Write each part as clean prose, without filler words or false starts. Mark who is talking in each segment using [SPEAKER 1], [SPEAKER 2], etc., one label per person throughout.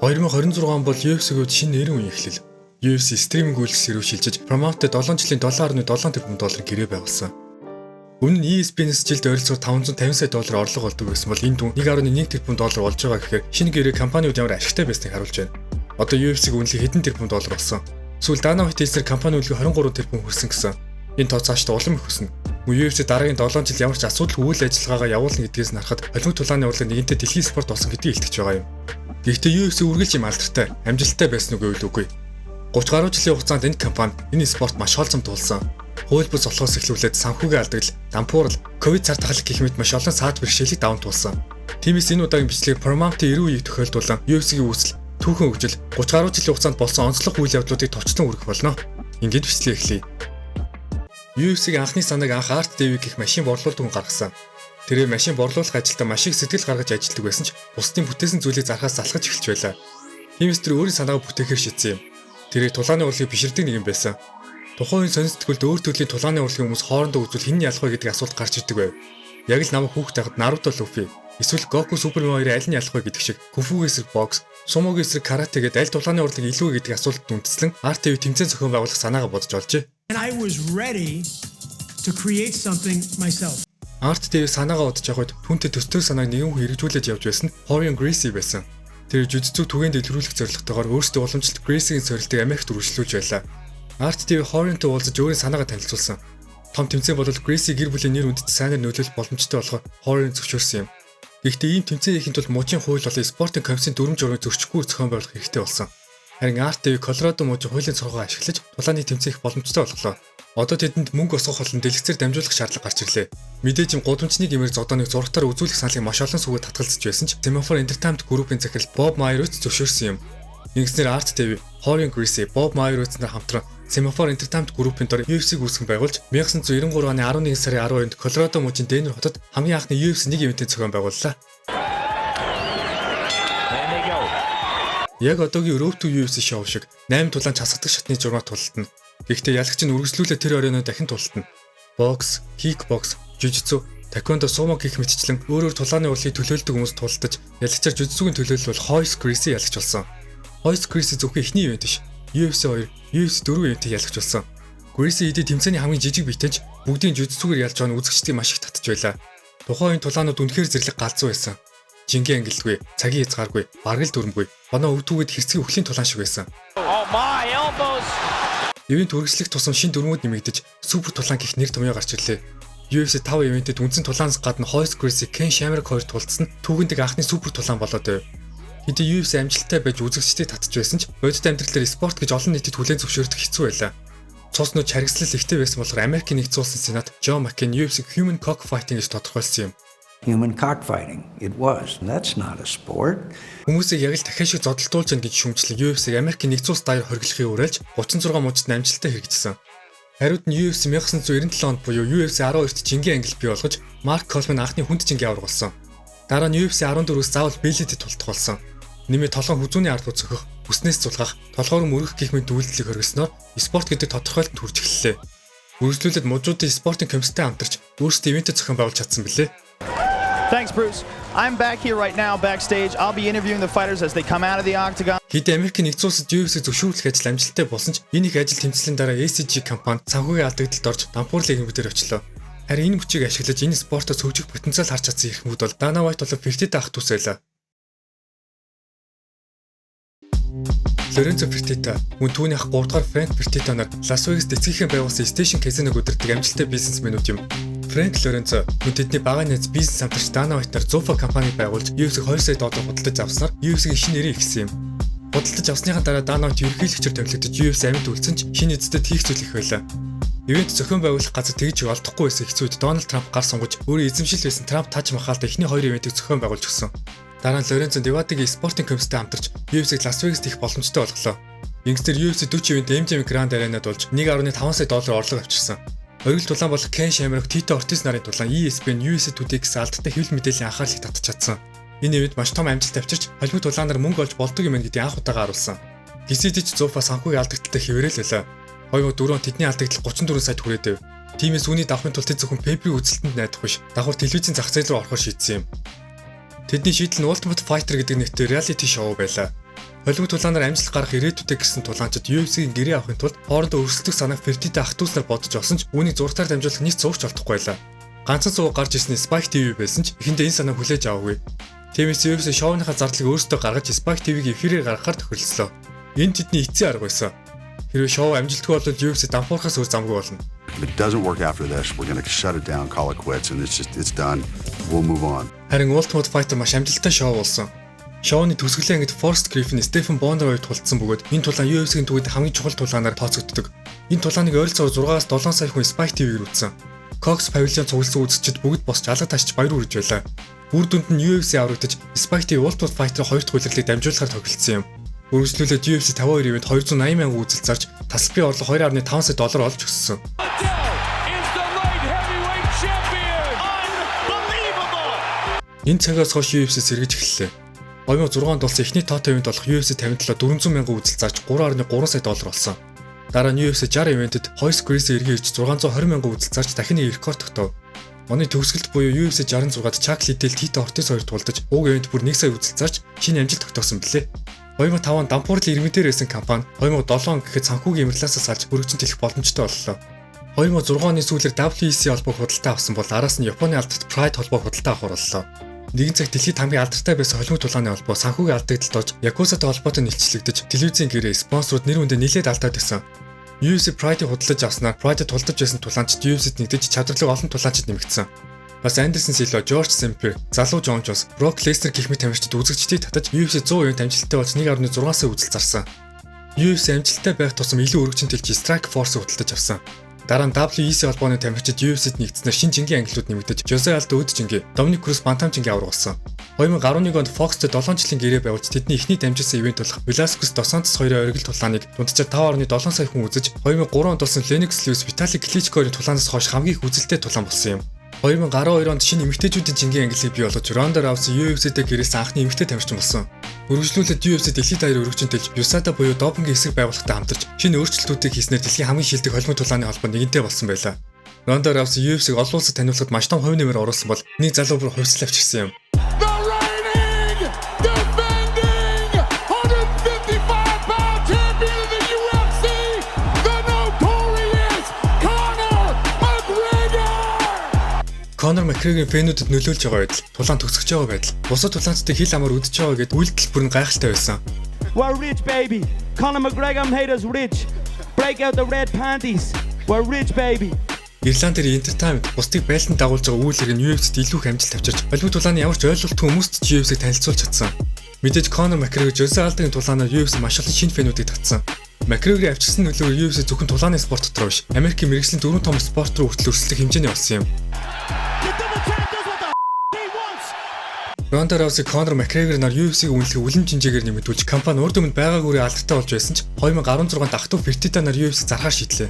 [SPEAKER 1] 2026 он бол UFC-г шинэ нэрийн үе эхлэл. UFC стриминг үйлчлэл рүү шилжиж, Paramount-д 7 жилийн $7.7 тэрбум гэрээ байгуулсан. Өмнө нь ESPN-с жилд ойролцоогоор $550 сая орлого олдог байсан бол энэ түн $1.1 тэрбум болж байгаа гэхээр шинэ гэрээ компаниуд ямар ашигтай байсныг харуулж байна. Одоо UFC-г үнэлэх хэдэн тэрбум доллар болсон. Сүүл Dana White хэлсээр компани үнэлгээ 23 тэрбум хүрсэн гэсэн. Энэ тоо цаашдаа улам их өснө. UFC дараагийн 7 жил ямар ч асуудал үйл ажиллагаагаа явуулна гэдгээс нарахад холимог тулааны урлаг нэгэнтээ дэлхийн спорт болсон гэдгийг илтгэж байгаа юм. Гэхдээ UFC үргэлж юм алдартай, амжилттай байсан үгүй л үгүй. 30 гаруй жилийн хугацаанд энэ компани энэ спорт маш олон зам туулсан. Хууль бус олохоос эхлүүлээд санхүүгийн алдагдлал, дампуурал, ковид цар тахал гэх мэт маш олон саад бэрхшээлийг даван туулсан. Тиймээс энэ удаагийн бичлэгээр Paramount-ийн 90 үеийг тохиолдуулан UFC-ийн үүсэл, түүхэн хөгжил, 30 гаруй жилийн хугацаанд болсон онцлог үйл явдлуудыг товчлон хүргэх болно. Ингээд бичлэгээ эхлэе. UFC-ийн анхны санааг анх Art Devi гэх машин борлуулалт хүн гаргасан. Тэрээр машин борлуулах ажилдаа маш их сэтгэл гаргаж ажилладаг байсан ч бусдын бүтээсэн зүйлийг зархаас залхаж эхэлж байлаа. Тиймээс тэр өөрийн санаагаа бүтээхээр шийдсэн юм. Тэрээр тулааны урлагийг биширдэг нэг юм байсан. Тухайн үеийн сонин сэтгүүлд өөр төрлийн тулааны урлагийн хүмүүс хоорондоо үзвэл хэн нь ялах вэ гэдэг асуулт гарч ирдэг байв. Яг л намайг хүүхэд байхад Naruto Luffy, эсвэл Goku Superman хоёрын аль нь ялах вэ гэдэг шиг Kung-Fu эсрэг бокс, Sumo-гийн эсрэг карате гэдэг аль тулааны урлаг илүү вэ гэдэг асуултад үндэслэн Art Devi тэмцээн зохион байгуулах санаагаа бодож олжээ.
[SPEAKER 2] And I was ready to create something myself.
[SPEAKER 1] Art Devi санаагаа бодож явахад түүнтэй төстэй санааг нэгэн хүн хэрэгжүүлж явж байсан нь Rorion Gracie байсан. Тэр жүжигчдийг түгээн дэлгэрүүлэх зорилготойгоор өөрсдөө уламжлалт Gracie-гийн сорилтыг Америкт үргэлжлүүлж байлаа. Art Devi Rorionтой уулзаж өөрийн санаагаа танилцуулсан. Том тэмцээн бол Gracie гэр бүлийн нэр үндэд сайнаар нөлөөлөх боломжтой болохоор Rorion зөвшөөрсөн юм. Гэхдээ ийм тэмцээн хийхэд бол мужийн хууль болон спортын комиссийн дүрм журмыг зөрчихгүй зохион байгуулах хэрэгтэй болсон. Харин Art Devi Colorado мужийн хуулийн цоргоо ашиглаж тулааны тэмцээх боломжтой боллоо. Одоо тэдэнд мөнгө осгох болон дэлгэцээр дамжуулах шаардлага гарч ирлээ. Мэдээж юм гудамжны гэмээр зодооныг зургатаар үзүүлэх саналыг маш олон сүгэд татгалзаж байсан ч Semaphore Entertainment Group-ийн захирал Bob Myers зөвшөөрсөн юм. Ингэснээр Art Devi, Rorion Gracie, Bob Myers нар хамтран Semaphore Entertainment Group-ийн дор UFC-г үүсгэн байгуулж 1993 оны 11 сарын 12-нд Colorado мужийн Denver хотод хамгийн анхны UFC 1 ивэнтийг зохион байгууллаа. Яг одоогийн Road to UFC шоу шиг 8 тулаан часгадаг шатны журмаар тултана. Гэхдээ ялагч нь үргэлжлүүлээ тэр оройноо дахин тултана. Бокс, кикбокс, жужитсу, таквондо, сумо гэх мэтчлэн өөрөөр тулааны урлагийг төлөөлдөг хүмүүс тултаж, ялагчаар жужитсугийн төлөөлөл бол Royce Gracie ялагч болсон. Royce Gracie зөвхөн эхний ивент биш. UFC 2, UFC 4 ивэнтийг ялагч болсон. Gracie эдийн тэмцээний хамгийн жижиг биетэж бүгдийн жужитсугээр ялж байгаа нь үзэгчдийг маш их татж байлаа. Тухайн үеийн тулаанууд үнэхээр зэрлэг галзуу байсан. Жинхэнэ ангилдгүй, цагийн хязгааргүй, баргал дүрмгүй, оноо өвдгүйд хэрцгий өхлийн тулаан шиг байсан. Ивент үргэлжлэх тусам шин дүрмүүд нэмэгдэж, супер тулаан гэх нэр томьёо гарч ирлээ. UFC 5 ивентэд үндсэн тулаанаас гадна Royce Gracie, Ken Shamrock хоёр тулцсан түүгэндэг анхны супер тулаан болоод байв. Хэдий UFC амжилттай байж үзэгчдийг татж байсан ч бодит амьдралаар спорт гэж олон нийтэд хүлээн зөвшөөрөх хэцүү байлаа. Цус нууц харгислал ихтэй байсан болохоор Америкийн нэгдсэн улсын сенат John McCain UFC human cockfighting гэж тодорхойлсон юм.
[SPEAKER 3] Human cockfighting. It was. That's not a sport.
[SPEAKER 1] Хүмүүсийг яг л дахиад шиг зодтолдуулж яана гэж шүүмжлэн UFC Америкийн нэгдсэн улс даяар хоригдлохыг уриалж 36 мужид амжилттай хэрэгжсэн. Хариуд нь UFC 1997 онд буюу UFC 12-т жингийн англи бий болгож Mark Coleman анхны хүнд жингийн аварга болсон. Дараа нь UFC 14-өөс заавал бэлэдэд тулдах болсон. Нэмээд толгойн хүзүүний ард үзөхөх, бүснээс цулгах, толгоор мөрөх гэх мэт үйлдэлийг хоригсноор спорт гэдэг тодорхойлолтод хүрч эхэллээ. Үргэлжлүүлээд мужуудын спортын комисстэй хамтарч өөрсдөө ивэнтээ зохион байгуулж чадсан билээ.
[SPEAKER 4] Thanks, Bruce. I'm back here right now backstage. I'll be interviewing the fighters as they come out of the octagon.
[SPEAKER 1] Хэдий Америкийн нэгдсэн улсад UFC зөвшөөрлөх ажил амжилттай болсон ч энэ их ажил тэмцлийн дараа ACG компани санхүүгийн алдагдлалд орж дампуурлын иргэнбүүдээр очлоо. Харин энэ хүчийг ашиглаж энэ спортоос хөгжих потенциал харж чадсан их хүмүүс бол Dana White болон Fertitta ах дүүс байлаа. Lorenzo Fertitta, мөн түүний ах 3 дахь Frank Fertitta нар Las Vegas эцгийнхэн байгуулсан Station Casino-г удирддаг амжилттай бизнесмэнүүд юм. Frank Lorenzo мөн тэдний багааны найз бизнес хамтрагч Dana White нар Zuffa компаниг байгуулж UFC 2 сая доллар худалдаж авснаар UFC-гийн шинэ нэрийг ихсэн юм. Худалдаж авсныхаа дараа Dana White ерөнхийлөгчөөр томилогдож UFC амьд үлдсэн ч шинэ эзэдэд хийх зүйл их байлаа. Ивент зохион байгуулах газар тэгж олдохгүй байсан хэцүү үед Donald Trump гар сунгаж өөрөө эзэмшил байсан Trump Taj Mahal-д эхний 2 ивентийг зохион байгуулж өгсөн. Дараа нь Lorenzo Nevada-гийн спортын комисстэй хамтарч UFC-г Las Vegas-д их боломжтой болголоо. Ингэснээр UFC 40 ивент MGM Grand Arena-д болж 1.5 сая доллар орлого авчирсан. Оргил тулаан бол Ken Shamrock, Tito Ortiz нарын тулаан ESPN USA Today гэсэн алдартай хэвлэл мэдээллийн анхаарлыг татж чадсан. Энэ ивент маш том амжилт авчирч холимог тулаанаар мөнгө олж болдог юм гэдгийг анх удаага харуулсан. Гисэдэж Zuffa санхүүгийн алдагдaltaй хэврэл байлаа. 2004 он тэдний алдагдал 34 сая хүрээдэв. Тиймээс үүний давхын тулд зөвхөн pay-per-view үзэлтэнд найдах биш, давхар телевизийн зах зээл рүү орохоор шийдсэн юм. Тэдний шийдэл нь Ultimate Fighter гэдэг нэртэй reality шоу байлаа. Холимог тулаанаар амжилт гарах ирээдүйтэй гэсэн тулаанчид UFC-ийн гэрээ авахын тулд хоорондоо өрсөлдөх санааг Fertiтэй ах дүүснээр бодож олсон ч үүнийг зургатаар дамжуулах нийт зургч олдохгүй байлаа. Ганцхан суу гарч ирсний Spike TV байсан ч эхэндээ энэ санааг хүлээж аваагүй. Тиймээс UFC шоуныхаа зардлыг өөрсдөө гаргаж Spike TV-г эфирээр гаргахаар тохиролцлоо. Энэ тэдний эцсийн арга байсан. Хэрвээ шоу амжилтгүй бол UFC дампуурхаас өөр замгүй болно.
[SPEAKER 5] If it doesn't work after this, we're going to shut it down, call it quits, and it's done. We'll move on.
[SPEAKER 1] Харин Ultimate Fighter маш амжилттай шоу болсон. Шоуны төгсгөлийн ангид Forrest Griffin, Stephen Bonner хоёр тулцсан бөгөөд энэ тулаан UFC-ийн түүхэд хамгийн чухал тулаанаар тооцогддог. Энэ тулааныг ойролцоогоор 6-аас 7 сая хүн Spike TV-гээр үзсэн. Cox Pavilion цугласан үзэгчид бүгд босч алга ташч баяр хүргэж байлаа. Үр дүнд нь UFC аврагдаж Spike TV Ultimate Fighter 2 дахь улирлыг дамжуулахаар тохиролцсон юм. Үргэлжлүүлээд UFC 52 ивент 280 мянган үзэлт зарж тасалбарын орлого $2.5 сая олж өссөн. Энэ цагаас хойш UFC сэргэж эхэллээ. 2006 онд болсон эхний тоотой ивент болох UFC 57 400 мянган үзэлт зарж $3.3 сая болсон. Дараа нь UFC 60 ивентэд Royce Gracie эргэн ирж 600 мянган үзэлт зарж дахин нэг рекорд тогтоов. Оны төгсгөлд буюу UFC 66-д Chuck Liddell Tito Ortiz хоёр тулдаж уг ивент бүр 1 сая үзэлт зарж шинэ амжилт тогтоосон билээ. 2005 онд дампуурлын ирмэнээр байсан компани 2007 гэхэд санхүүгийн имрлаасаа салж өргөжин тэлэх боломжтой боллоо. 2006 оны сүүлээр WEC холбоог худалдаа авсан бол араас нь Японы алдарт Pride холбоог худалдаа авах боллоо. Нэгэн цаг дэлхийд хамгийн алдартай байсан холимог тулааны холбоо санхүүгийн алдагдлалд орж Yakuza-тай холбоотой нэлтчлэгдэж телевизийн гэрээ спонсорууд нэр хүндээ нэлээд алдаад байсан. UFC Pride-ийг худалдаж авснаар Pride-д тулдаж байсан тулаанчид UFC-д нэгдэж чадварлаг олон тулаанчид нэмэгдсэн. Бас Anderson Silva, George St. Pierre, залуу John Jones, Brock Lesnar гэх мэт тамирчид үзэгчдийг татаж UFC 100 ивент амжилттай болж 1.6 сая үзэлт зарсан. UFC амжилттай байх тусам илүү өргөжин тэлж Strike Force худалдаж авсан. Дараа нь WEC холбооны тамирчид UFC-д нэгдснээр шинэ жингийн ангиллууд нэмэгдэж Jose Aldo өд жингээ, Dominic Cruz бантам жингээ авраг болсон. 2011 онд Fox-д 7 жилийн гэрээ байгуулж тэдний эхний дамжуулсан ивент болох Velasquez Dos Santos хоёрын оргил тулааныг дунджаар 5.7 сая хүн үзэж 2003 онд болсон Lennox Lewis, Vitali Klitschko-ийн тулаанаас хойш хамгийн их үзэлттэй тулаан болсон юм. 2012 онд шинэ эмэгтэйчүүдийн жингийн ангиллыг бий болгож Ronda Rousey UFC-д гэрээсэн анхны эмэгтэй тамирчин болсон. Үргэлжлүүлээд UFC дэлхийд даяар өргөжин тэлж USADA буюу допингийн хэсэг байгууллагатай хамтарч шинэ өөрчлөлтүүдийг хийснээр дэлхийн хамгийн шилдэг холимог тулааны холбоо нэгэнтэй болсон байлаа. Ronda Rousey UFC-г олон улсад таниулахад маш том хувь нэмэр оруулсан бол нэг залуу бүр хувьсал авчихсан юм. Conor McGregor-ийн фэнүүдэд нөлөөлж байгаа байдал, тулаан төгсөж байгаа байдал, бусад тулаанчдын хил амар үдэж байгаа гэдээ үйлдэл бүр нь гайхалтай байсан.
[SPEAKER 6] We're rich baby. Conor McGregor made us rich. Break out the red panties. We're rich baby.
[SPEAKER 1] Ирланд дээр entertainment бусдыг байлдан дагуулж байгаа үйл хэрэг нь UFC-д илүү их амжилт авчирч, холимог тулааны ямар ч ойлголтгүй хүмүүст ч UFC-г танилцуулж чадсан. Мэдээж Conor McGregor Jose Aldo-гийн тулаанаар UFC маш олон шинэ фэнүүдийг татсан. McGregor-ийн авчирсан нөлөөгөөр UFC зөвхөн тулааны спорт дотор биш, Америкийн мэргэжлийн дөрвөн том спорт руу хүртэл өрсөлдөх хэмжээний болсон юм. Ronda Rousey Conor McGregor-аар UFC-г үнэлэх үлэм жинжээгээр нэмэгдүүлж компани урд өмнө байгаагүйрээ алдартай болж байсан ч 2016 ах トゥ Fertitta-нар UFC зархаар шийдлээ.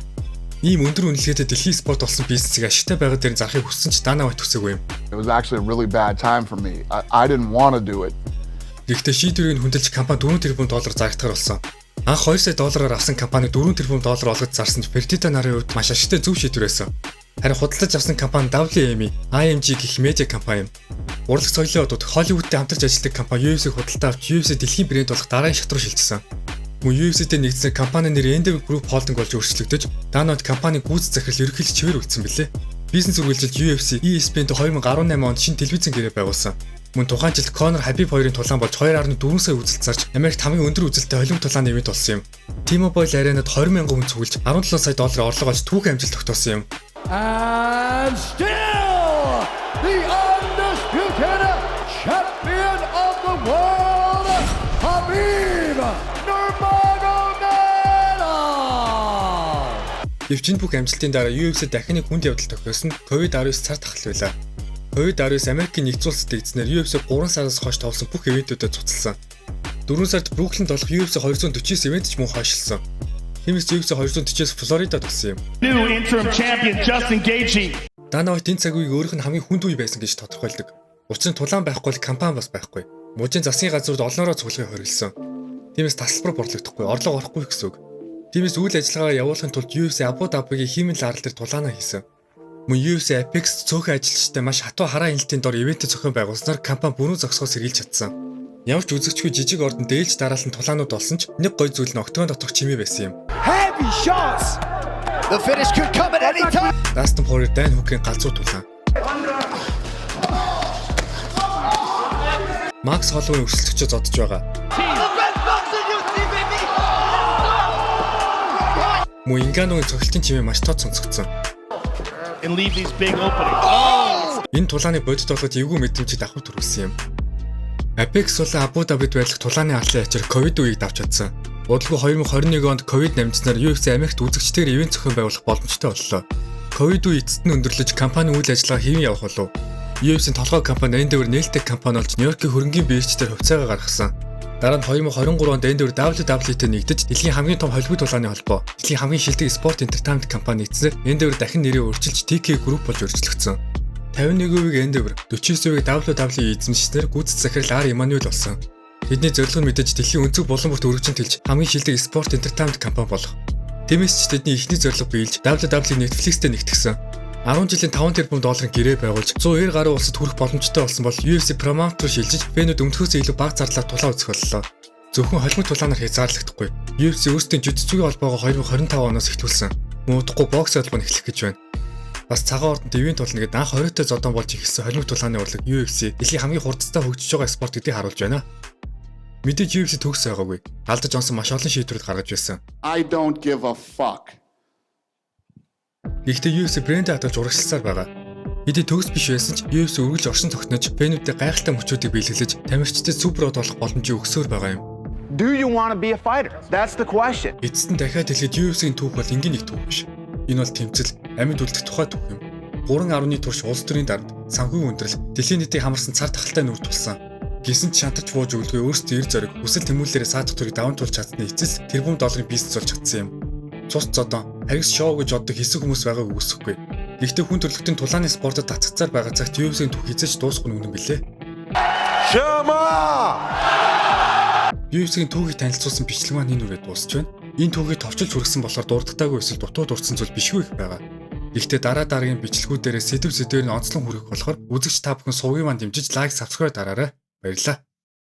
[SPEAKER 1] Ийм өндөр үнэлгээтэй дэлхийн спорт болсон бизнесийг ашигтай байгаа дээр зарахыг хүссэн ч Dana White хүсээгүй юм.
[SPEAKER 7] It was actually a really bad time for me. I didn't want to do it.
[SPEAKER 1] Гэхдээ шийдвэрийг хүндэлж компани $4 тэрбум зарагдахаар болсон. Анх $2 сая авсан компани $4 тэрбум олгож зарсан ч Fertitta нарын хувьд маш ашигтай зөв шийдвэр байсан. Харин худалдаж авсан компани WME, IMG гэх медиа компани юм. Урлаг соёлын одод Холливуудтай хамтарч ажилладаг компани UFC-г худалдаа авч UFC дэлхийн брэнд болох дараагийн шат руу шилжсэн. Мөн UFC-тэй нэгдсэн компани нэр Endeavor Group Holding болж өөрчлөгдөж, Dana White компани гүйц захирал ерөнхийлөгч чигээр үлдсэн билээ. Бизнес үргэлжилж UFC, ESPN-д 2018 онд шинэ телевизэн гэрээ байгуулсан. Мөн тухайн жилд Conor Habib хоёрын тулаан болж 2.4 сая үзэлт зарж Америкт хамгийн өндөр үзэлттэй холимог тулааны ивент болсон юм. T-Mobile Arena-д 20 мянган хүн цуглаж $17 сая орлого олж түүхэн амжилт тогтоосон юм.
[SPEAKER 8] And still the undisputed champion of the world, Khabib Nurmagomedov.
[SPEAKER 1] Эвчин бүх амжилтын дараа UFC дахин нэг хүнд явдал тохиосон COVID-19 цар тахал байлаа. COVID-19 Америкийн нэгдсэн улсад эзнээр UFC 3 сараас хойш товсон бүх ивентүүдэд цуцалсан. 4 сард Бруклинд болох UFC 249 ивент ч мөн хойшлсон. Тиймээс UFC 240-с Флоридад болсон юм.
[SPEAKER 4] New interim champion Justin Gaethje.
[SPEAKER 1] Dana White энэ цаг үеийг өөрийнх нь хамгийн хүнд үе байсан гэж тодорхойлдог. Учир нь тулаан байхгүй бол компани бас байхгүй. Мужийн засгийн газрууд олноороо цуглахыг хориглосон. Тиймээс тасалбар борлогдохгүй, орлого орохгүй гэсэн үг. Тиймээс үйл ажиллагаагаа явуулахын тулд UFC Abu Dhabi-гийн хиймэл арал дээр тулаанаа хийсэн. Мөн UFC Apex цөөхөн ажилчтай маш хатуу хараа хяналтын дор ивент зохион байгуулснаар компани бүрэн зогсохоос сэргийлж чадсан. Ямар ч үзэгчгүй жижиг ордон дээлж дараалан тулаанууд болсон ч нэг гой зүйл нь октогон доторх чимээ байсан юм.
[SPEAKER 4] Heavy shots. The finish could come at any time.
[SPEAKER 1] Dustin Poirier Дайн Хукийн галзуу тулаан. Макс Холлоугийн өрсөлдөгчөд зодож байгаа. Мөн Инганогийн цогцолтын чимээ маш тод сонсогдсон.
[SPEAKER 4] And leave these big openings.
[SPEAKER 1] Энэ тулааны бодит болгож эвгүй мэдрэмжийг давхар төрүүлсэн юм. Apex болон Абу Дабид байх тулааны алсын ачаар ковид үеийг давж чадсан. Удалгүй 2021 онд ковид намжснаар UFC Америкт үзэгчдээр ивент зохион байгуулах боломжтой боллоо. Ковид үе эцэст нь өндөрлөж компани үйл ажиллагаа хэвэн явах болов. UFC-ийн толгой компани Endeavor нээлттэй компани болж Нью-Йоркийн хөрөнгийн биржтээр хувьцаагаа гаргасан. Дараа нь 2023 онд Endeavor WWE-тэй нэгдэж дэлхийн хамгийн том холбоо тулааны холбоо, дэлхийн хамгийн шилдэг спорт entertainment компани эцсээр Endeavor дахин нэрээ өөрчилж TK Group болж өргөжлөгдсөн. 51%-ийг Endeavor, 49%-ийг WWE эзэмшснээр гүйцэд захирал R. Emmanuel болсон. Тэдний зорилго нь мэдээж дэлхийн өнцөг булан бүрт өргөжин тэлж хамгийн шилдэг спорт entertainment компани болох. Тиймээс ч тэдний эхний зорилго биелж WWE Netflix-тэй нэгтгэсэн. 10 жилийн 5 тэрбум долларын гэрээ байгуулж 190 гаруй улсад хүрэх боломжтой болсон бол UFC промоутер шилжиж фэнүүд өмнөхөөс илүү бага зарлаар тулаа үзэх боллоо. Зөвхөн холимог тулаанаар хязгаарлагдахгүй. UFC өөрсдийн жүжигчгийн холбоогоо 2025 оноос эхлүүлсэн. Мөн удахгүй бокс холбоо эхлэх гэж байна. Бас цагаан ордонд ивент болно гэдээ анх 20-т зодон болж ихсэн холимог тулааны урлаг UFC дэлхийн хамгийн хурдтай хөгжиж байгаа спорт гэдгийг харуулж байна. Мэдээж UFC төгс байгаагүй. Алдаж онсон маш олон шийдвэрүүд гаргаж байсан.
[SPEAKER 7] I don't give a fuck.
[SPEAKER 1] Гэхдээ UFC брэндээ хадгалж урагшилсаар байгаа. Хэдий төгс биш байсан ч UFC үргэлж оршин тогтнож, фэнүүдтэй гайхалтай мөчүүдийг биелүүлж, тамирчдад суперод болох боломжийг өгсөөр байгаа юм.
[SPEAKER 9] Do you want to be a fighter? That's the question.
[SPEAKER 1] Эцэст нь дахиад хэлгээд UFC-ийн түүх бол энгийн нэг түүх биш. Энэ бол тэмцэл, амьд үлдэх тухай түүх юм. 3 арвны турш улс төрийн дарамт, санхүүгийн өндрөл, дэлхийн нийтийг хамарсан цар тахалтай нүүр тулсан. Гисэн ч шантарч бууж өгөлгүй өөрсдөө эр зориг, хүсэл тэмүүллээрээ саадах төрийг даван туулж чадсны эцэс тэрбум долларын бизнес болж чадсан юм. Цус зодон, харигс шоу гэж оддог хэсэг хүмүүс байгааг үгүйсэхгүй. Гэхдээ хүн төрөлхтөн тулааны спортод тацгцаар байгаа цагт UFC-ийн түүх хязгаарч дуусахгүй нүгэн билээ. UFC-ийн түүхийг танилцуулсан бичлэг маань энэ үрээ дуусч байна. Энэ түүхийг товчилж хүргэсэн болохоор дурддагтайгүй эсвэл дутуу дурдсан зүйл бишгүй их байгаа. Гэхдээ дараагийн бичлэгүүдээрээ сэдвээр нь онцлон хүргэх болохоор үзэгч та бүхэн сувгийн маань дэмжиж лайк, subscribe дараарай. Баярлалаа.